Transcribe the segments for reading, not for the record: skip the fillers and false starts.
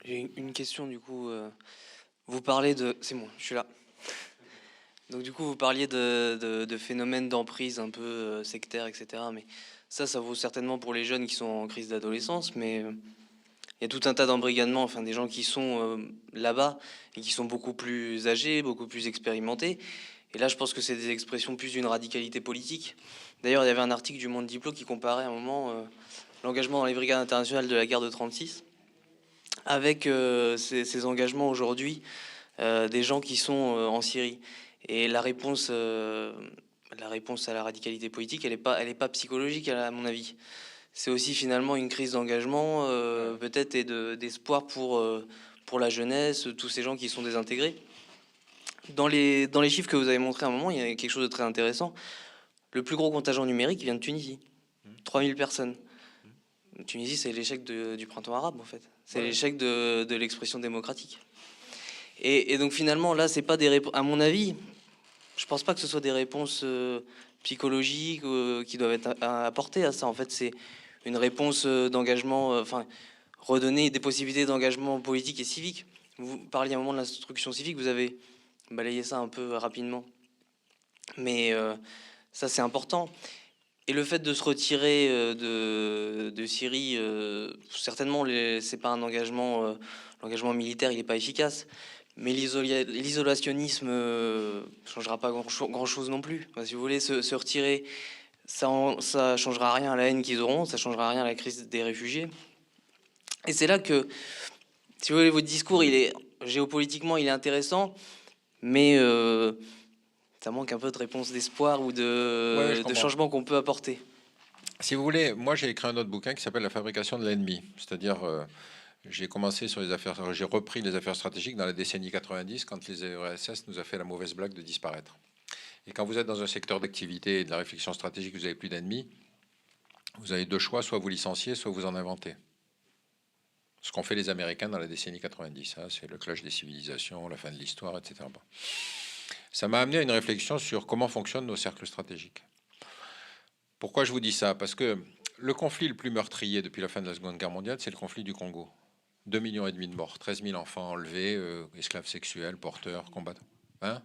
J'ai une question du coup. Vous parlez de... C'est bon, je suis là. Donc du coup, vous parliez de phénomènes d'emprise un peu sectaires, etc. Mais ça vaut certainement pour les jeunes qui sont en crise d'adolescence, mais il y a tout un tas d'embrigadements, enfin des gens qui sont là-bas et qui sont beaucoup plus âgés, beaucoup plus expérimentés. Et là, je pense que c'est des expressions plus d'une radicalité politique. D'ailleurs, il y avait un article du Monde Diplo qui comparait à un moment l'engagement dans les brigades internationales de la guerre de 36 avec ces engagements aujourd'hui des gens qui sont en Syrie. Et la réponse à la radicalité politique, elle est pas psychologique à mon avis. C'est aussi finalement une crise d'engagement, peut-être, et d'espoir pour la jeunesse, tous ces gens qui sont désintégrés. Dans les chiffres que vous avez montrés à un moment, il y a quelque chose de très intéressant. Le plus gros contingent numérique vient de Tunisie. 3000 personnes. Tunisie, c'est l'échec du printemps arabe, en fait. C'est l'échec de l'expression démocratique. Et donc finalement, là, c'est pas des réponses. À mon avis, je pense pas que ce soit des réponses psychologiques qui doivent être apportées à ça. En fait, c'est une réponse d'engagement, enfin, redonner des possibilités d'engagement politique et civique. Vous parliez à un moment de l'instruction civique, vous avez balayé ça un peu rapidement. Mais ça, c'est important. Et le fait de se retirer de Syrie, certainement, c'est pas un engagement. L'engagement militaire, il n'est pas efficace. Mais l'isolationnisme changera pas grand-chose non plus. Enfin, si vous voulez se retirer, ça changera rien à la haine qu'ils auront, ça changera rien à la crise des réfugiés. Et c'est là que, si vous voulez, votre discours, il est géopolitiquement, il est intéressant, mais ça manque un peu de réponse d'espoir ou Ouais, je de comprends. changement qu'on peut apporter. Si vous voulez, moi j'ai écrit un autre bouquin qui s'appelle La fabrication de l'ennemi. C'est-à-dire, j'ai commencé sur les affaires, j'ai repris les affaires stratégiques dans la décennie 90 quand les URSS nous a fait la mauvaise blague de disparaître. Et quand vous êtes dans un secteur d'activité et de la réflexion stratégique, vous n'avez plus d'ennemis, vous avez deux choix, soit vous licenciez, soit vous en inventez. Ce qu'ont fait les Américains dans la décennie 90, hein, c'est le clash des civilisations, la fin de l'histoire, etc. Bon. Ça m'a amené à une réflexion sur comment fonctionnent nos cercles stratégiques. Pourquoi je vous dis ça? Parce que le conflit le plus meurtrier depuis la fin de la Seconde Guerre mondiale, c'est le conflit du Congo. 2,5 millions de morts, 13 000 enfants enlevés, esclaves sexuels, porteurs, combattants. Hein?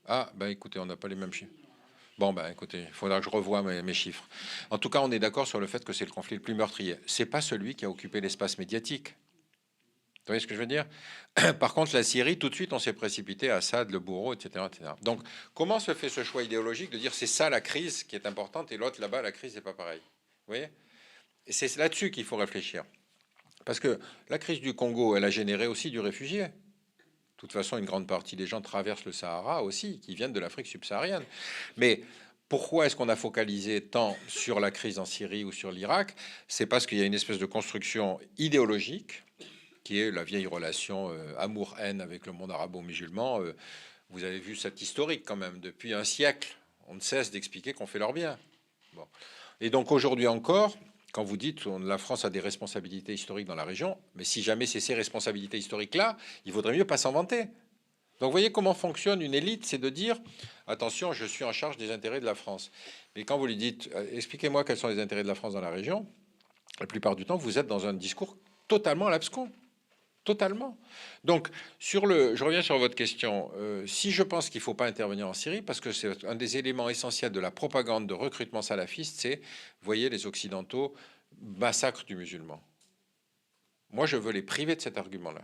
Ah, ben écoutez, on n'a pas les mêmes chiffres. Bon, ben écoutez, il faudra que je revoie mes chiffres. En tout cas, on est d'accord sur le fait que c'est le conflit le plus meurtrier. C'est pas celui qui a occupé l'espace médiatique. Vous voyez ce que je veux dire? Par contre, la Syrie, tout de suite, on s'est précipité à Assad, le bourreau, etc., etc. Donc, comment se fait ce choix idéologique de dire c'est ça la crise qui est importante et l'autre là-bas, la crise n'est pas pareil? Vous voyez? Et c'est là-dessus qu'il faut réfléchir. Parce que la crise du Congo, elle a généré aussi du réfugié. De toute façon, une grande partie des gens traversent le Sahara aussi, qui viennent de l'Afrique subsaharienne. Mais pourquoi est-ce qu'on a focalisé tant sur la crise en Syrie ou sur l'Irak? C'est parce qu'il y a une espèce de construction idéologique qui est la vieille relation amour-haine avec le monde arabo-musulman. Vous avez vu cette historique quand même. Depuis un siècle, on ne cesse d'expliquer qu'on fait leur bien. Bon. Et donc aujourd'hui encore, quand vous dites que la France a des responsabilités historiques dans la région, mais si jamais c'est ces responsabilités historiques-là, il vaudrait mieux pas s'en vanter. Donc vous voyez comment fonctionne une élite, c'est de dire, attention, je suis en charge des intérêts de la France. Mais quand vous lui dites, expliquez-moi quels sont les intérêts de la France dans la région, la plupart du temps, vous êtes dans un discours totalement à l'abscon. Totalement. Donc, je reviens sur votre question. Si je pense qu'il ne faut pas intervenir en Syrie, parce que c'est un des éléments essentiels de la propagande de recrutement salafiste, c'est, voyez, les Occidentaux massacrent du musulman. Moi, je veux les priver de cet argument-là.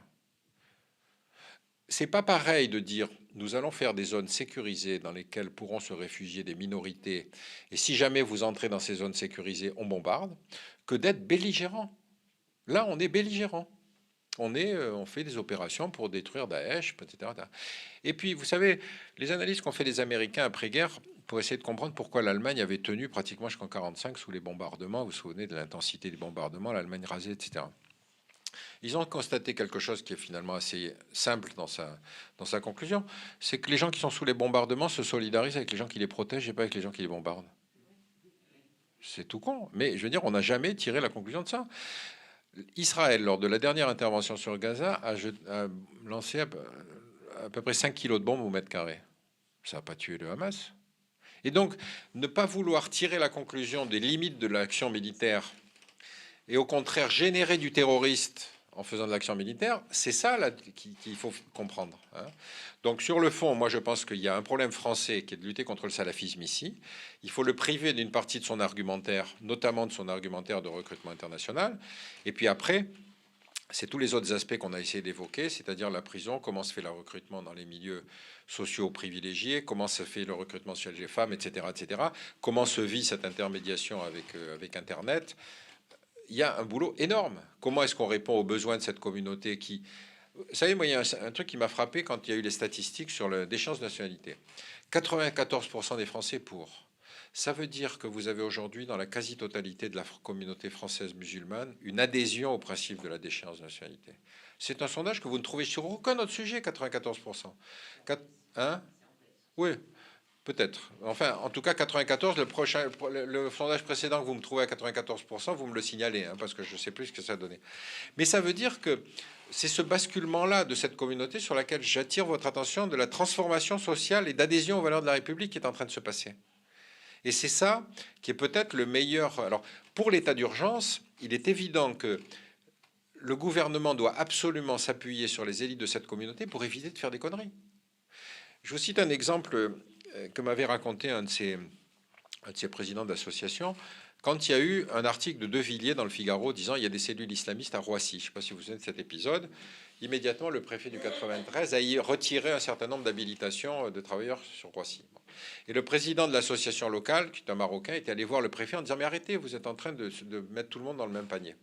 C'est pas pareil de dire nous allons faire des zones sécurisées dans lesquelles pourront se réfugier des minorités, et si jamais vous entrez dans ces zones sécurisées, on bombarde, que d'être belligérant. Là, on est belligérant. On fait des opérations pour détruire Daesh, etc. Et puis, vous savez, les analyses qu'ont fait les Américains après-guerre pour essayer de comprendre pourquoi l'Allemagne avait tenu pratiquement jusqu'en 1945 sous les bombardements, vous vous souvenez de l'intensité des bombardements, l'Allemagne rasée, etc. Ils ont constaté quelque chose qui est finalement assez simple dans sa conclusion, c'est que les gens qui sont sous les bombardements se solidarisent avec les gens qui les protègent et pas avec les gens qui les bombardent. C'est tout con, mais je veux dire, on n'a jamais tiré la conclusion de ça. Israël, lors de la dernière intervention sur Gaza, a lancé à peu près 5 kilos de bombes au mètre carré. Ça n'a pas tué le Hamas. Et donc, ne pas vouloir tirer la conclusion des limites de l'action militaire et au contraire générer du terroriste en faisant de l'action militaire. C'est ça là qu'il faut comprendre. Hein. Donc sur le fond, moi je pense qu'il y a un problème français qui est de lutter contre le salafisme ici. Il faut le priver d'une partie de son argumentaire, notamment de son argumentaire de recrutement international. Et puis après, c'est tous les autres aspects qu'on a essayé d'évoquer, c'est-à-dire la prison, comment se fait le recrutement dans les milieux sociaux privilégiés, comment se fait le recrutement chez les femmes, etc., etc. Comment se vit cette intermédiation avec Internet. Il y a un boulot énorme. Comment est-ce qu'on répond aux besoins de cette communauté qui... Vous savez, moi, il y a un truc qui m'a frappé quand il y a eu les statistiques sur l'échange de nationalité. 94% des Français pour. Ça veut dire que vous avez aujourd'hui, dans la quasi-totalité de la communauté française musulmane, une adhésion au principe de la déchéance de nationalité. C'est un sondage que vous ne trouvez sur aucun autre sujet, 94%. Hein? Oui, peut-être. Enfin, en tout cas, 94, le sondage précédent que vous me trouvez à 94%, vous me le signalez, hein, parce que je ne sais plus ce que ça donnait. Mais ça veut dire que c'est ce basculement-là de cette communauté sur laquelle j'attire votre attention, de la transformation sociale et d'adhésion aux valeurs de la République qui est en train de se passer. Et c'est ça qui est peut-être le meilleur. Alors, pour l'état d'urgence, il est évident que le gouvernement doit absolument s'appuyer sur les élites de cette communauté pour éviter de faire des conneries. Je vous cite un exemple que m'avait raconté un de ces présidents d'association, quand il y a eu un article de De Villiers dans le Figaro disant il y a des cellules islamistes à Roissy. Je ne sais pas si vous vous souvenez de cet épisode. Immédiatement, le préfet du 93 a retiré un certain nombre d'habilitations de travailleurs sur Roissy. Et le président de l'association locale, qui est un Marocain, était allé voir le préfet en disant « Mais arrêtez, vous êtes en train de mettre tout le monde dans le même panier ».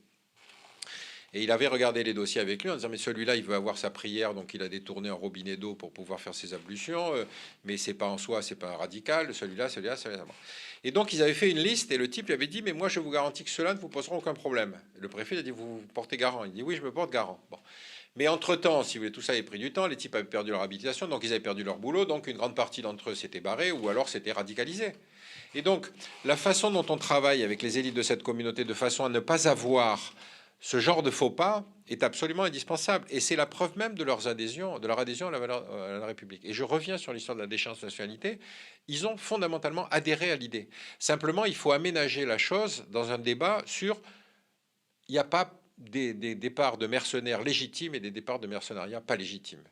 Et il avait regardé les dossiers avec lui en disant « Mais celui-là, il veut avoir sa prière, donc il a détourné un robinet d'eau pour pouvoir faire ses ablutions, mais c'est pas en soi, c'est pas un radical, celui-là. » Et donc, ils avaient fait une liste et le type lui avait dit « Mais moi, je vous garantis que ceux-là ne vous poseront aucun problème. » Le préfet il a dit « Vous vous portez garant ?» Il dit « Oui, je me porte garant. » Bon. Mais entre-temps, si vous voulez, tout ça avait pris du temps, les types avaient perdu leur habilitation, donc ils avaient perdu leur boulot, donc une grande partie d'entre eux s'étaient barrés ou alors s'étaient radicalisés. Et donc, la façon dont on travaille avec les élites de cette communauté, de façon à ne pas avoir ce genre de faux pas, est absolument indispensable. Et c'est la preuve même de leur adhésion à la République. Et je reviens sur l'histoire de la déchéance de nationalité. Ils ont fondamentalement adhéré à l'idée. Simplement, il faut aménager la chose dans un débat sur... Il n'y a pas des départs de mercenaires légitimes et des départs de mercenariat pas légitimes.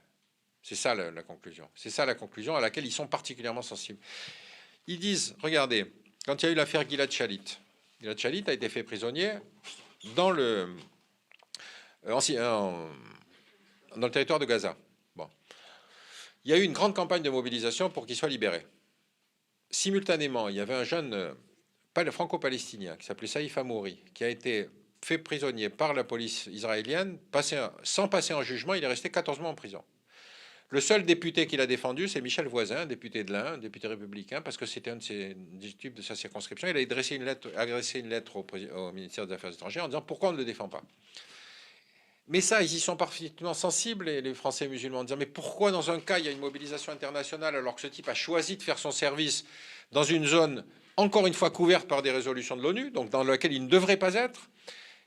C'est ça la conclusion. C'est ça la conclusion à laquelle ils sont particulièrement sensibles. Ils disent, regardez, quand il y a eu l'affaire Gilad Shalit a été fait prisonnier dans le territoire de Gaza. Bon. Il y a eu une grande campagne de mobilisation pour qu'il soit libéré. Simultanément, il y avait un jeune franco-palestinien qui s'appelait Saïf Amouri, qui a été fait prisonnier par la police israélienne, sans passer en jugement. Il est resté 14 mois en prison. Le seul député qu'il a défendu, c'est Michel Voisin, député de l'Ain, député républicain, parce que c'était un de ses types de sa circonscription. Il a adressé une lettre au ministère des Affaires étrangères en disant pourquoi on ne le défend pas. Mais ça, ils y sont parfaitement sensibles, les Français musulmans, en disant mais pourquoi dans un cas il y a une mobilisation internationale alors que ce type a choisi de faire son service dans une zone encore une fois couverte par des résolutions de l'ONU, donc dans laquelle il ne devrait pas être.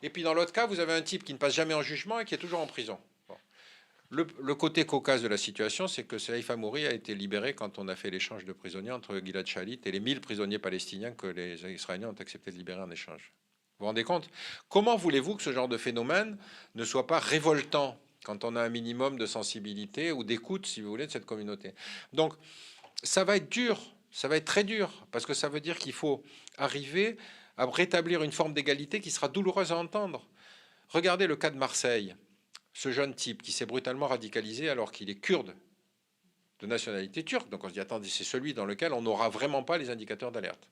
Et puis dans l'autre cas, vous avez un type qui ne passe jamais en jugement et qui est toujours en prison. Bon. Le côté cocasse de la situation, c'est que Saïf Amouri a été libéré quand on a fait l'échange de prisonniers entre Gilad Shalit et les 1000 prisonniers palestiniens que les Israéliens ont accepté de libérer en échange. Vous vous rendez compte? Comment voulez-vous que ce genre de phénomène ne soit pas révoltant quand on a un minimum de sensibilité ou d'écoute, si vous voulez, de cette communauté? Donc, ça va être dur, ça va être très dur, parce que ça veut dire qu'il faut arriver à rétablir une forme d'égalité qui sera douloureuse à entendre. Regardez le cas de Marseille, ce jeune type qui s'est brutalement radicalisé alors qu'il est kurde, de nationalité turque. Donc on se dit, attendez, c'est celui dans lequel on n'aura vraiment pas les indicateurs d'alerte.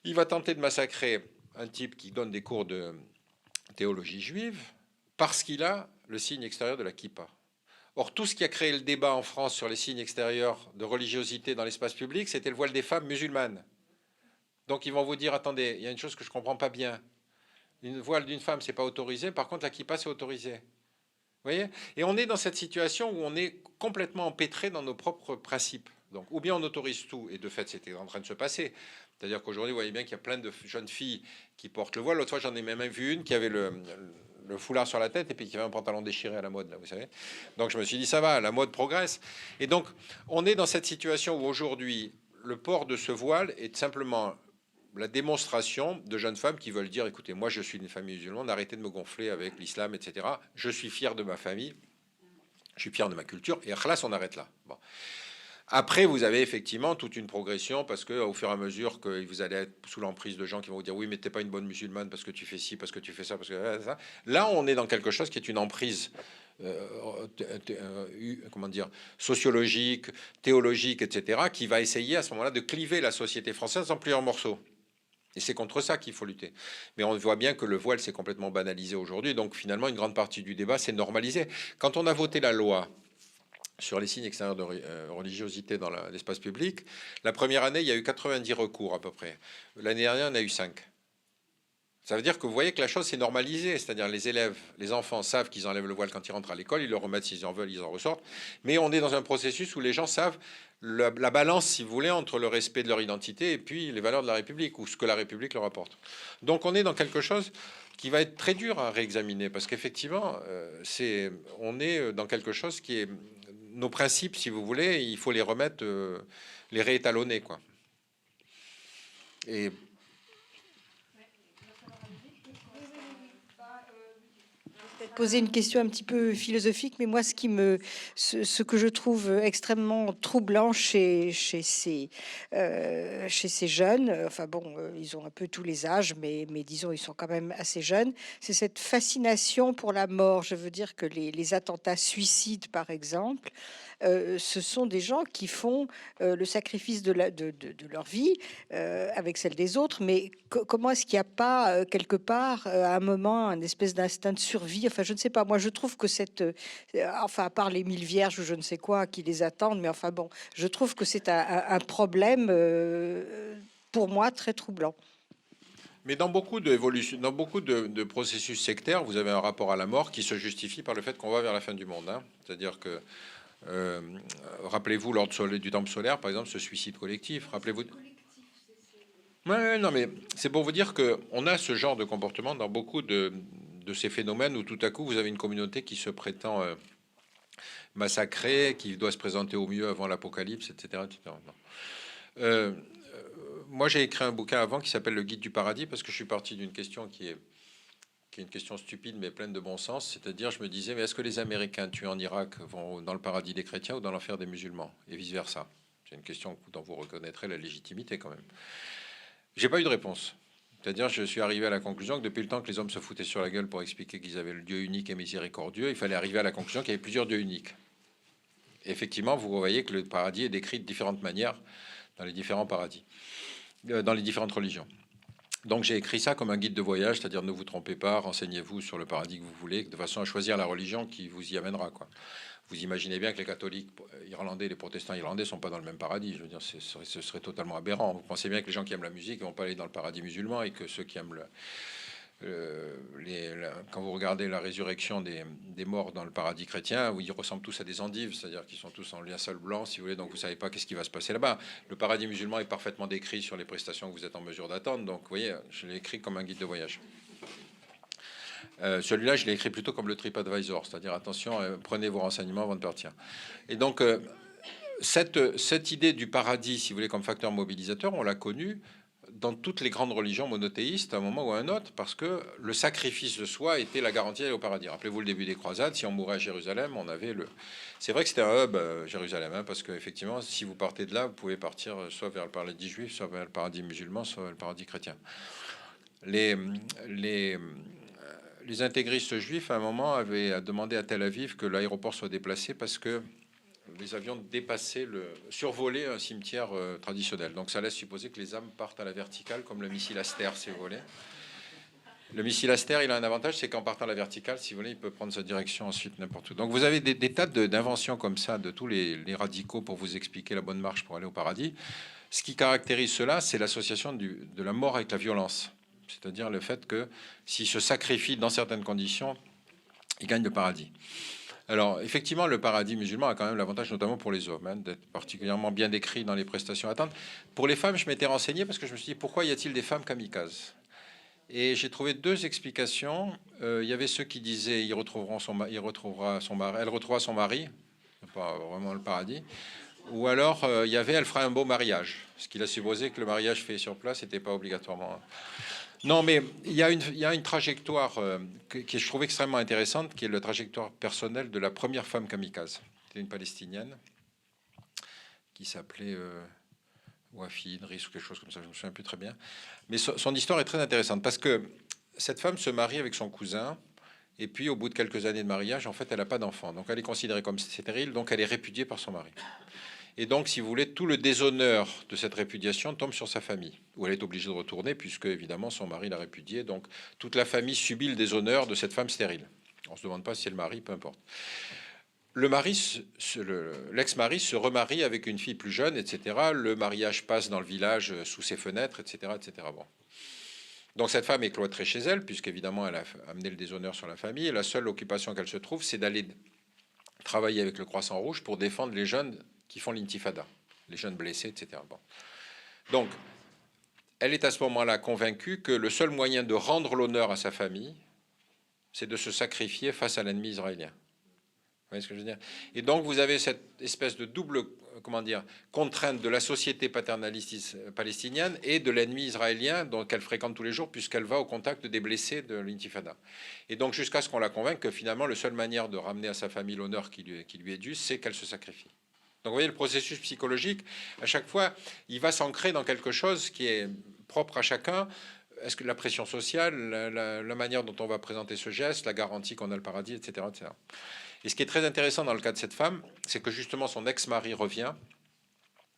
Il va tenter de massacrer un type qui donne des cours de théologie juive parce qu'il a le signe extérieur de la kippa. Or, tout ce qui a créé le débat en France sur les signes extérieurs de religiosité dans l'espace public, c'était le voile des femmes musulmanes. Donc ils vont vous dire, attendez, il y a une chose que je ne comprends pas bien. Une voile d'une femme, c'est pas autorisé. Par contre, la kippa, c'est autorisé. Vous voyez? Et on est dans cette situation où on est complètement empêtré dans nos propres principes. Donc, ou bien on autorise tout, et de fait, c'était en train de se passer. C'est-à-dire qu'aujourd'hui, vous voyez bien qu'il y a plein de jeunes filles qui portent le voile. L'autre fois, j'en ai même vu une qui avait le foulard sur la tête et puis qui avait un pantalon déchiré à la mode, là, vous savez. Donc, je me suis dit, ça va, la mode progresse. Et donc, on est dans cette situation où aujourd'hui, le port de ce voile est simplement la démonstration de jeunes femmes qui veulent dire, écoutez, moi je suis d'une famille musulmane, arrêtez de me gonfler avec l'islam, etc. Je suis fier de ma famille, je suis fier de ma culture, et khlas, on arrête là. Bon. Après, vous avez effectivement toute une progression parce que au fur et à mesure que vous allez être sous l'emprise de gens qui vont vous dire oui, mais t'es pas une bonne musulmane parce que tu fais ci, parce que tu fais ça, parce que ça. Là, on est dans quelque chose qui est une emprise, comment dire, sociologique, théologique, etc., qui va essayer à ce moment-là de cliver la société française en plusieurs morceaux. Et c'est contre ça qu'il faut lutter. Mais on voit bien que le voile s'est complètement banalisé aujourd'hui. Donc finalement, une grande partie du débat s'est normalisée. Quand on a voté la loi sur les signes extérieurs de religiosité dans l'espace public, la première année, il y a eu 90 recours à peu près. L'année dernière, il y en a eu 5. Ça veut dire que vous voyez que la chose s'est normalisée, c'est-à-dire les élèves, les enfants savent qu'ils enlèvent le voile quand ils rentrent à l'école, ils le remettent s'ils en veulent, ils en ressortent. Mais on est dans un processus où les gens savent la balance, si vous voulez, entre le respect de leur identité et puis les valeurs de la République, ou ce que la République leur apporte. Donc on est dans quelque chose qui va être très dur à réexaminer, parce qu'effectivement, on est dans quelque chose qui est... Nos principes, si vous voulez, il faut les remettre, les réétalonner, quoi. Et poser une question un petit peu philosophique, mais moi, ce que je trouve extrêmement troublant chez ces jeunes, enfin bon, ils ont un peu tous les âges, mais disons, ils sont quand même assez jeunes, c'est cette fascination pour la mort. Je veux dire que les attentats suicides, par exemple, ce sont des gens qui font le sacrifice de leur vie avec celle des autres, mais comment est-ce qu'il n'y a pas quelque part à un moment un espèce d'instinct de survie? Enfin, je ne sais pas. Moi, je trouve que enfin, à part les 1000 vierges ou je ne sais quoi qui les attendent, mais enfin bon, je trouve que c'est un problème pour moi très troublant. mais dans beaucoup d'évolutions, dans beaucoup de processus sectaires, vous avez un rapport à la mort qui se justifie par le fait qu'on va vers la fin du monde. Hein. C'est-à-dire que, rappelez-vous, lors du temple solaire, par exemple, ce suicide collectif. Rappelez-vous. Ouais, non, mais c'est pour vous dire que on a ce genre de comportement dans beaucoup de ces phénomènes où tout à coup vous avez une communauté qui se prétend massacrée, qui doit se présenter au mieux avant l'apocalypse, etc., etc. Euh, Moi, j'ai écrit un bouquin avant qui s'appelle Le Guide du paradis parce que je suis parti d'une question qui est une question stupide mais pleine de bon sens. C'est-à-dire, je me disais, mais est-ce que les Américains tués en Irak vont dans le paradis des chrétiens ou dans l'enfer des musulmans? Et vice-versa. C'est une question dont vous reconnaîtrez la légitimité quand même. J'ai pas eu de réponse. C'est-à-dire, je suis arrivé à la conclusion que depuis le temps que les hommes se foutaient sur la gueule pour expliquer qu'ils avaient le Dieu unique et miséricordieux, il fallait arriver à la conclusion qu'il y avait plusieurs dieux uniques. Et effectivement, vous voyez que le paradis est décrit de différentes manières dans les différents paradis, dans les différentes religions. Donc j'ai écrit ça comme un guide de voyage, c'est-à-dire ne vous trompez pas, renseignez-vous sur le paradis que vous voulez, de façon à choisir la religion qui vous y amènera, quoi. Vous imaginez bien que les catholiques irlandais et les protestants irlandais ne sont pas dans le même paradis. Je veux dire, ce serait totalement aberrant. Vous pensez bien que les gens qui aiment la musique ne vont pas aller dans le paradis musulman et que ceux qui aiment quand vous regardez la résurrection des morts dans le paradis chrétien, où ils ressemblent tous à des endives, c'est-à-dire qu'ils sont tous en linceul blanc, si vous voulez, donc vous savez pas qu'est-ce qui va se passer là-bas. Le paradis musulman est parfaitement décrit sur les prestations que vous êtes en mesure d'attendre, donc vous voyez, je l'ai écrit comme un guide de voyage. Celui-là, je l'ai écrit plutôt comme le TripAdvisor, c'est-à-dire attention, prenez vos renseignements avant de partir. Et donc, cette idée du paradis, si vous voulez, comme facteur mobilisateur, on l'a connue dans toutes les grandes religions monothéistes à un moment ou à un autre, parce que le sacrifice de soi était la garantie d'aller au paradis. Rappelez-vous le début des croisades, si on mourait à Jérusalem, on avait le... C'est vrai que c'était un hub, Jérusalem, hein, parce qu'effectivement, si vous partez de là, vous pouvez partir soit vers le paradis juif, soit vers le paradis musulman, soit vers le paradis chrétien. Les intégristes juifs, à un moment, avaient demandé à Tel Aviv que l'aéroport soit déplacé parce que les avions survolaient un cimetière traditionnel. Donc ça laisse supposer que les âmes partent à la verticale, comme le missile Aster, si vous voulez. Le missile Aster, il a un avantage, c'est qu'en partant à la verticale, si vous voulez, il peut prendre sa direction ensuite n'importe où. Donc vous avez des tas d'inventions comme ça de tous les radicaux pour vous expliquer la bonne marche pour aller au paradis. Ce qui caractérise cela, c'est l'association de la mort avec la violence. C'est-à-dire le fait que s'il se sacrifie dans certaines conditions, il gagne le paradis. Alors, effectivement, le paradis musulman a quand même l'avantage, notamment pour les hommes, hein, d'être particulièrement bien décrit dans les prestations atteintes. Pour les femmes, je m'étais renseigné parce que je me suis dit, pourquoi y a-t-il des femmes kamikazes? Et j'ai trouvé deux explications. Il y avait ceux qui disaient, elle retrouvera son mari, pas vraiment le paradis. Ou alors, il y avait, elle fera un beau mariage. Ce qu'il a supposé que le mariage fait sur place n'était pas obligatoirement. Non, mais il y a une trajectoire qui je trouve extrêmement intéressante, qui est la trajectoire personnelle de la première femme kamikaze. C'était une Palestinienne qui s'appelait Wafi Idriss ou quelque chose comme ça, je ne me souviens plus très bien. Mais son histoire est très intéressante parce que cette femme se marie avec son cousin. Et puis, au bout de quelques années de mariage, en fait, elle n'a pas d'enfant. Donc, elle est considérée comme stérile, donc elle est répudiée par son mari. Et donc, si vous voulez, tout le déshonneur de cette répudiation tombe sur sa famille, où elle est obligée de retourner, puisque, évidemment, son mari l'a répudiée. Donc, toute la famille subit le déshonneur de cette femme stérile. On ne se demande pas si c'est le mari, peu importe. Le mari, l'ex-mari se remarie avec une fille plus jeune, etc. Le mariage passe dans le village, sous ses fenêtres, etc., etc. Bon. Donc cette femme est cloîtrée chez elle, puisqu'évidemment elle a amené le déshonneur sur la famille. Et la seule occupation qu'elle se trouve, c'est d'aller travailler avec le Croissant Rouge pour défendre les jeunes qui font l'intifada, les jeunes blessés, etc. Bon. Donc, elle est à ce moment-là convaincue que le seul moyen de rendre l'honneur à sa famille, c'est de se sacrifier face à l'ennemi israélien. Vous voyez ce que je veux dire? Et donc, vous avez cette espèce de double, comment dire, contrainte de la société paternaliste palestinienne et de l'ennemi israélien, qu'elle fréquente tous les jours, puisqu'elle va au contact des blessés de l'intifada. Et donc, jusqu'à ce qu'on la convainque que finalement, la seule manière de ramener à sa famille l'honneur qui lui est dû, c'est qu'elle se sacrifie. Donc, vous voyez, le processus psychologique, à chaque fois, il va s'ancrer dans quelque chose qui est propre à chacun. Est-ce que la pression sociale, la manière dont on va présenter ce geste, la garantie qu'on a le paradis, etc., etc. Et ce qui est très intéressant dans le cas de cette femme, c'est que justement son ex-mari revient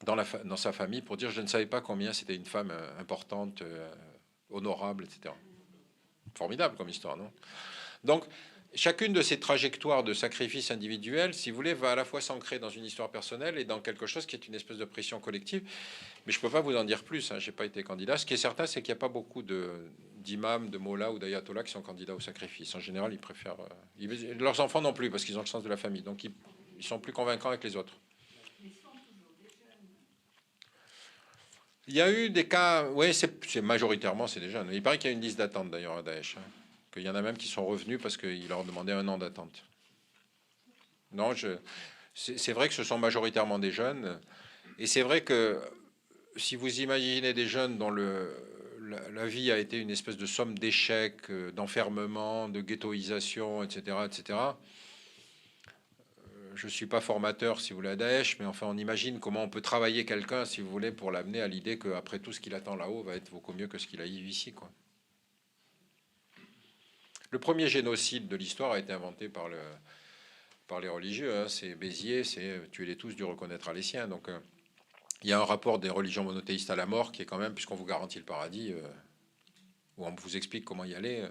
dans sa famille pour dire « je ne savais pas combien c'était une femme importante, honorable, etc. » Formidable comme histoire, non? Donc, chacune de ces trajectoires de sacrifice individuel, si vous voulez, va à la fois s'ancrer dans une histoire personnelle et dans quelque chose qui est une espèce de pression collective. Mais je ne peux pas vous en dire plus, hein, je n'ai pas été candidat. Ce qui est certain, c'est qu'il n'y a pas beaucoup d'imams, de mollahs ou d'ayatollahs qui sont candidats au sacrifice. En général, ils préfèrent... leurs enfants non plus, parce qu'ils ont le sens de la famille. Donc, ils sont plus convaincants avec les autres. Il y a eu des cas... Oui, c'est majoritairement, c'est des jeunes. Il paraît qu'il y a une liste d'attente, d'ailleurs, à Daesh. Hein. Qu'il y en a même qui sont revenus parce qu'ils leur demandaient 1 an d'attente. Non, c'est vrai que ce sont majoritairement des jeunes. Et c'est vrai que si vous imaginez des jeunes dont la vie a été une espèce de somme d'échecs, d'enfermement, de ghettoisation, etc., etc., je ne suis pas formateur, si vous voulez, à Daesh, mais enfin, on imagine comment on peut travailler quelqu'un, si vous voulez, pour l'amener à l'idée qu'après tout ce qu'il attend là-haut va être beaucoup mieux que ce qu'il a eu ici, quoi. Le premier génocide de l'histoire a été inventé par les religieux. Hein. C'est Béziers, c'est tuer-les tous, du reconnaître à les siens. Donc, il y a un rapport des religions monothéistes à la mort qui est quand même, puisqu'on vous garantit le paradis, où on vous explique comment y aller.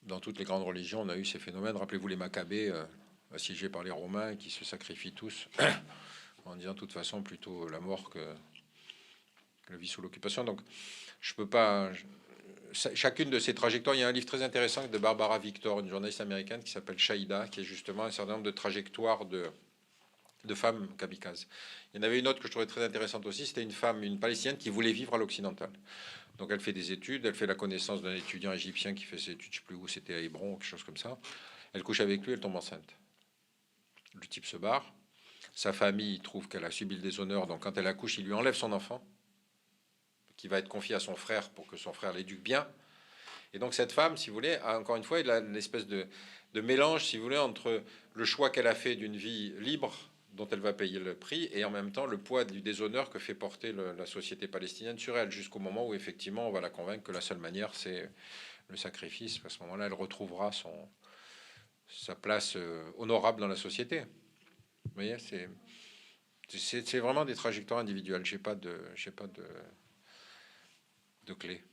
Dans toutes les grandes religions, on a eu ces phénomènes. Rappelez-vous les Maccabées, assiégés par les Romains, qui se sacrifient tous, en disant de toute façon plutôt la mort que la vie sous l'occupation. Donc, je peux pas... Chacune de ces trajectoires, il y a un livre très intéressant de Barbara Victor, une journaliste américaine qui s'appelle Shaïda, qui est justement un certain nombre de trajectoires de femmes kamikazes. Il y en avait une autre que je trouvais très intéressante aussi, c'était une femme, une Palestinienne qui voulait vivre à l'occidental. Donc elle fait des études, elle fait la connaissance d'un étudiant égyptien qui fait ses études, je ne sais plus où, c'était à Hébron, quelque chose comme ça. Elle couche avec lui, elle tombe enceinte. Le type se barre, sa famille trouve qu'elle a subi le déshonneur, donc quand elle accouche, il lui enlève son enfant, qui va être confié à son frère pour que son frère l'éduque bien. Et donc cette femme, si vous voulez, a encore une fois, il a une espèce de mélange, si vous voulez, entre le choix qu'elle a fait d'une vie libre, dont elle va payer le prix, et en même temps le poids du déshonneur que fait porter la société palestinienne sur elle, jusqu'au moment où effectivement on va la convaincre que la seule manière c'est le sacrifice. À ce moment-là, elle retrouvera sa place honorable dans la société. Vous voyez, c'est vraiment des trajectoires individuelles. J'ai pas de clé.